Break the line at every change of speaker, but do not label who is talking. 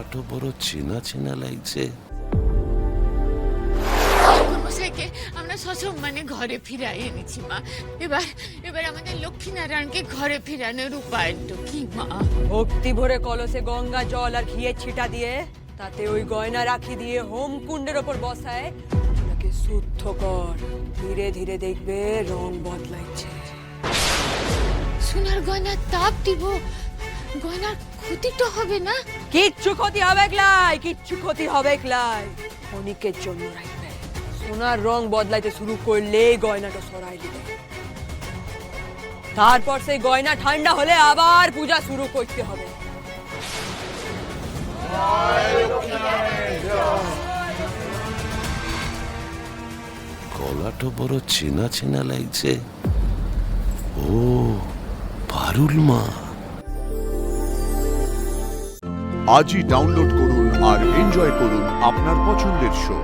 গলাটা বড় চেনা চেনা লাগছে।
মশাইকে আমরা সসম্মানে ঘরে ফিরাই এনেছি মা। এবার এবার আমাদের লক্ষ্মীনারায়ণকে ঘরে ফিরানোর উপায়টা কি মা?
ভক্তি ভরে কলসে গঙ্গা জল আর ঘিয়ে ছিটা দিয়ে তাতে ওই গয়না রাখি দিয়ে হোম কুণ্ডের ওপর বসায় ওটাকে শুদ্ধ কর। ধীরে ধীরে দেখবে রং বদলাইছে।
সোনার গয়নার তাপ দিব, গয়নার ক্ষতি তো হবে না?
কিচ্ছু ক্ষতি হবে ক্লাই, কিচ্ছু ক্ষতি হবে ক্লাই। ক্ষণিকের জন্য রাখবে। সোনার রং বদলাইতে শুরু করলেই গয়নাটা সরাই দিবে। তারপর সেই গয়না ঠান্ডা হলে আবার পূজা শুরু করতে হবে।
গলাটা বড় চেনা চেনা লাগছে। ও পারুল মা।
আজই ডাউনলোড করুন আর এনজয় করুন আপনার পছন্দের শো।